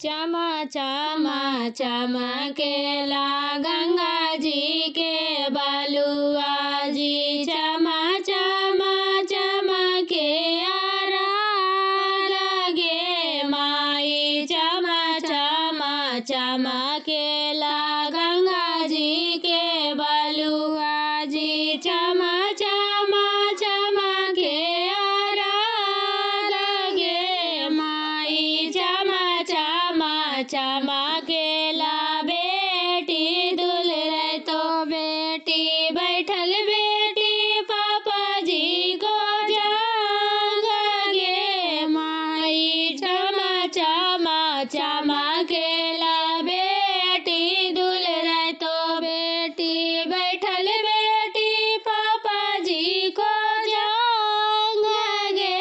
चमा चमा चमकेला गंगा जी के बलुआ जी। चमा चमा चमके आरा लगे माई। चमा चमा चमकेला गंगा जी के बलुआ जी। चमा चमा चमके आरा लगे माई। चमा चमा चमकेला बेटी दुल्हन तो बेटी बैठल बेटी पापा जी को जाग गे माई। चमा चमा चमकेला बेटी दुल्हन तो बेटी बैठल बेटी पापा जी को जाग गे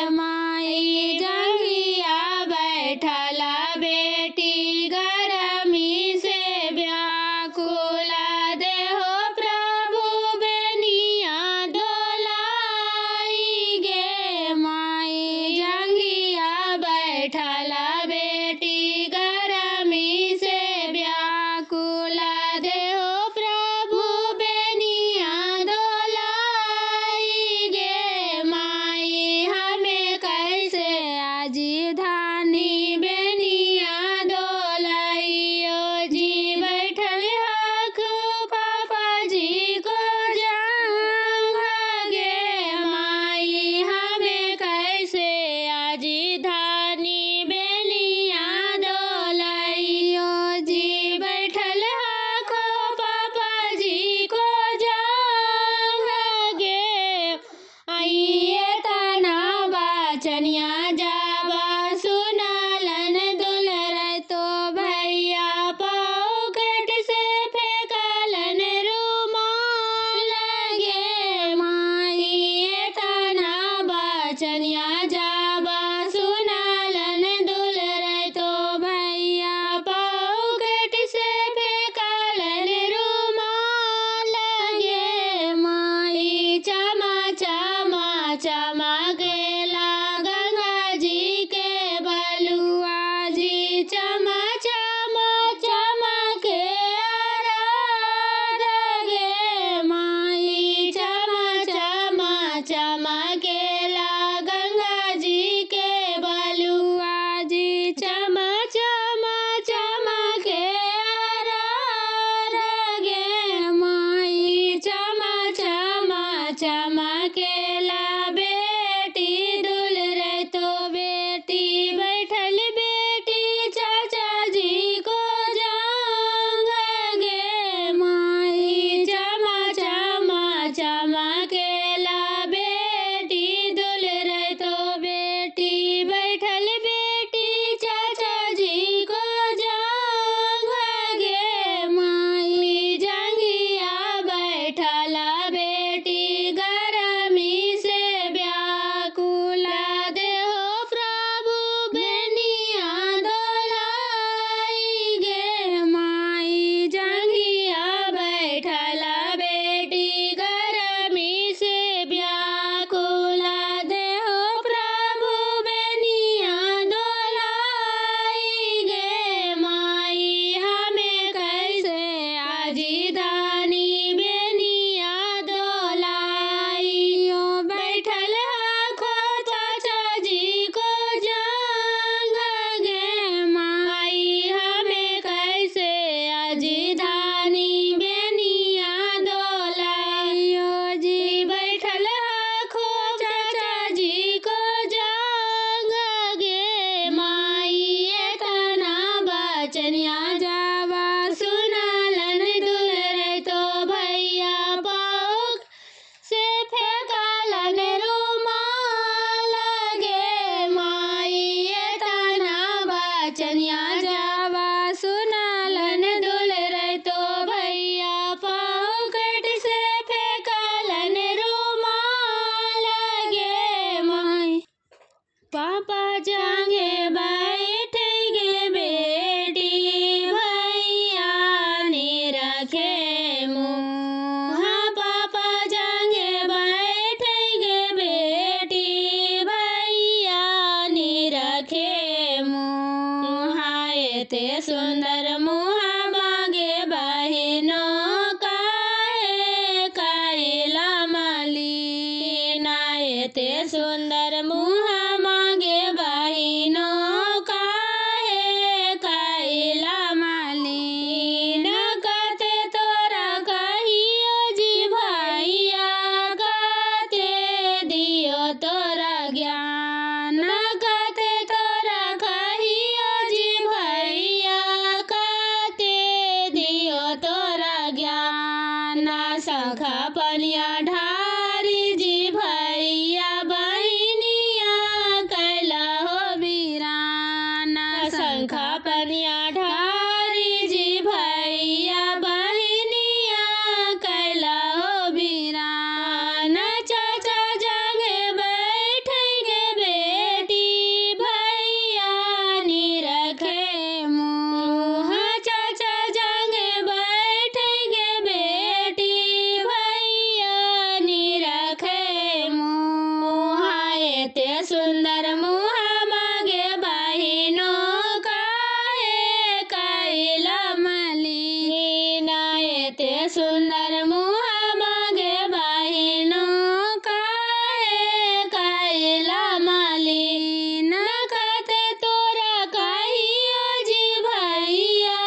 माई। जंगिया बैठल बेटी गरमी से व्याकुला देहो प्रभु बेनिया डोलाई गे माई। जंगिया बैठल बेटी गरमी से व्याकुला देहो प्रभु बेनिया डोलाई गे माई। हमें कैसे आजी धानी बेनिया डोलाइयो जी। बैठल हक पापा जी को जाग गे माई। हमें कैसे आजी धानी बेनिया डोलाइयो जी। बैठल हक पापा जी को जाग गे आइए तना बचनिया जावा सुनालन दुल्हन तो भैया पॉकेट से फेंकलन रुमाल गे माई। तना बचनिया जावा सुनालन दुल्हन तो भैया पॉकेट से फेंकलन रुमाल गे माई। चमा चमा चमकेला गंगा जी के बलुआ जी। चमा चमा चमके आरा गे माई। चमा चमा चमकेला गंगा जी के बलुआ जी। चमा चमा चमके आरा गे माई। चमा चमा चमकेला बेटी दुल्हन तो बेटी बैठल बेटी चाचा जी को जाग गे माई। चमा चमा चमकेला बेटी दुल्हन तो बेटी बैठल बेटी चाचा जी को जाग गे माई। जंगिया बैठल बेटी गरमी से व्याकुला देहो प्रभु बेनिया डोलाई गे माई। जंगिया बैठल बेटी गरमी से व्याकुला देहो प्रभु बेनिया डोलाई गे माई। हमें कैसे आजी धानी बेनिया डोलाइयो। बैठल हको चाचा जी को जाग गे माई। हमें कैसे आजी धानी बेनिया डोलाइयो जी। बैठल हको चाचा जी को जाग गे माई। तना बचनिया जावा सुनालन दुल्हन तो भैया पॉक से फेंकलन रुमाल गे माई। तना बचनिया जावा सुनालन दुल्हन तो भैया पॉकेट से फेंकलन रुमाल गे माई। पापा जागे बैठ गे बेटी भैया ने रखे मुँह। पापा जागे बैठ गे बेटी भैया ने रखे मुँह। हाय एते सुंदर मुहा मागे बहिनो काहे कैला मलिन एते सुंदर मुहा मागे बहिनो काहे कैला मलिन कते तोरा कहियो जी भैया कते दियो तोरा ज्ञान कते तोरा कहियो जी भैया कते दियो तोरा ज्ञान सखा पनिया ढारी जी भैया बहिनिया कैला हो वीरान शंखा पनिया ढारी जी भैया बहिनिया कैला हो वीरान चाचा जंगे बैठ गे बेटी भैया नी रखे मुँह चाचा जंगे बैठ गे बेटी भैया नी रखे मुँह एते सुंदर मुँह मागे बहिनो काहे कैला मलिन एते सुंदर मुँह मागे बहिनो काहे कैला मलिन कते तोरा कहियो जी भैया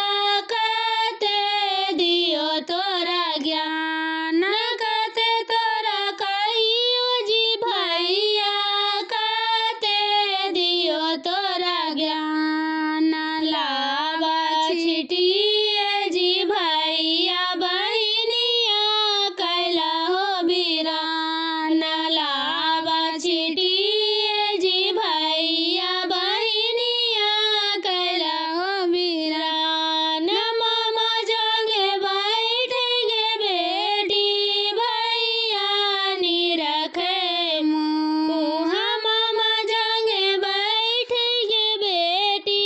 कते दियो तोरा ज्ञान कते तोरा कहियो जी भैया कते दियो तोरा ज्ञान लावा छिटिए जी भैया बहिनिया कैला हो वीरान लावा छिटिए जी भैया बहिनिया कैला हो वीरान मामा जंगे बैठ गे बेटी भैया नी रखे मुँह मामा जंगे बैठ गे बेटी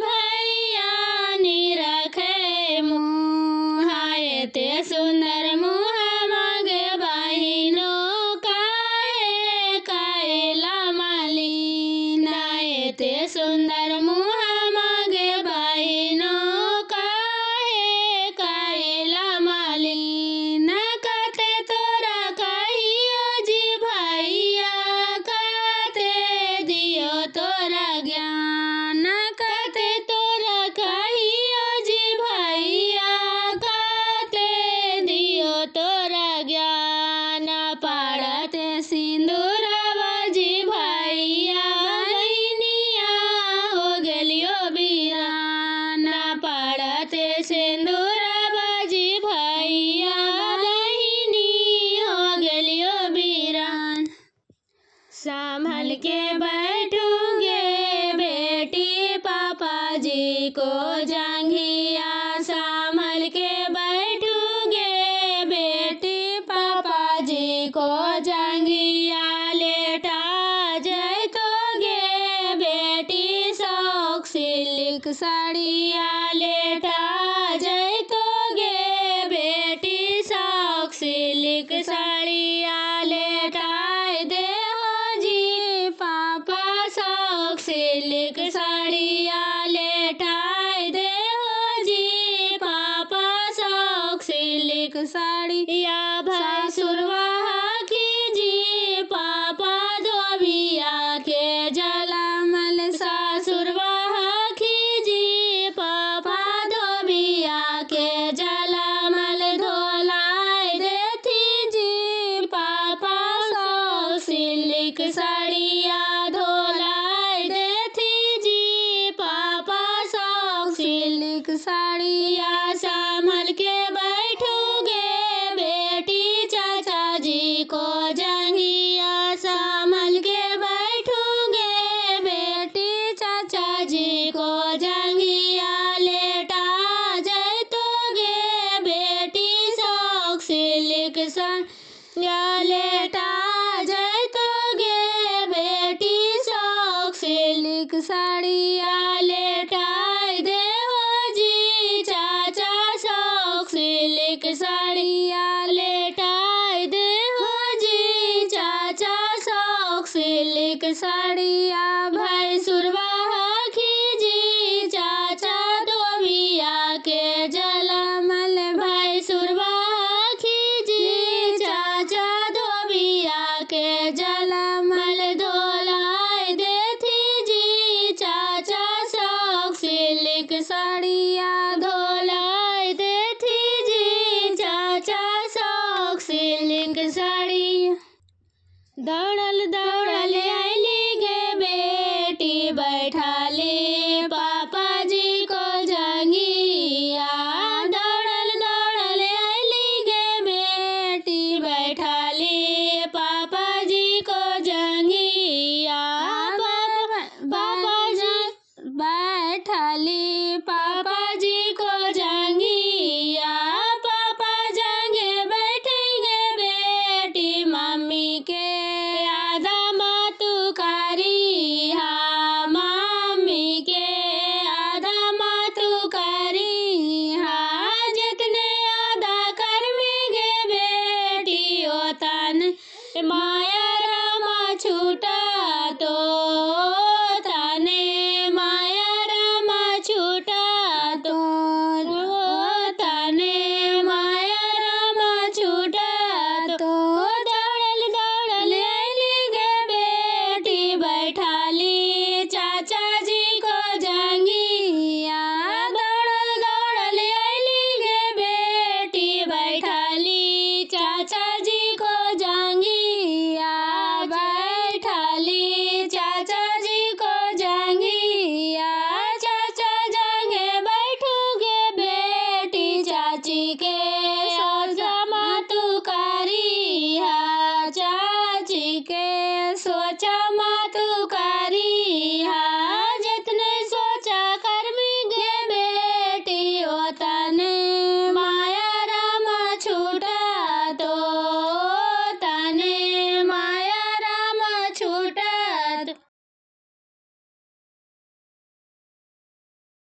भैया नी रखे मुँह एते सुंदर मुँह मागे बहिनो काहे कैला मलिन एते सुंदर मुँह मागे बहिनो काहे कैला मलिन कते तोरा कहियो जी भैया कते दियो तोरा ज्ञान कते तोरा कहियो जी भैया कते दियो तोरा ज्ञान पड़ते सिंदूरवा जी भैया बहिनिया हो गेलियो वीरान पड़ते सिंदूरवा जी भैया बहिनी हो गेलियो वीरान संभल के बैठूंगे बेटी पापा जी को जंघिया संभल के बैठूंगे बेटी पापा जी को जंघिया लेटा जैतोगे बेटी शौक सिल्क साड़िया लेटा जैतोगे बेटी शौक सिल्क साड़िया लेटाए दे हो जी पापा शौक सिल्क साड़िया लेटाए दे हो जी पापा शौक सिल्क साड़िया भैंसुरवा कीजी पापा धोबिया के जलामल सासुरवा कीजी पापा धोबिया के जलामल धोलाए देती जी पापा शौक सिल्क साड़िया धोलाए देती जी पापा शौक सिल्क साड़िया संभल के बैठोगे बेटी चाचा जी को जंघिया संभल के बैठोगे बेटी चाचा जी को जंघिया लेटा जैतोगे बेटी शौक सिल्क साड़िया लेटा जैतोगे बेटी शौक सिल्क साड़िया लेटाए दे हो जी वाली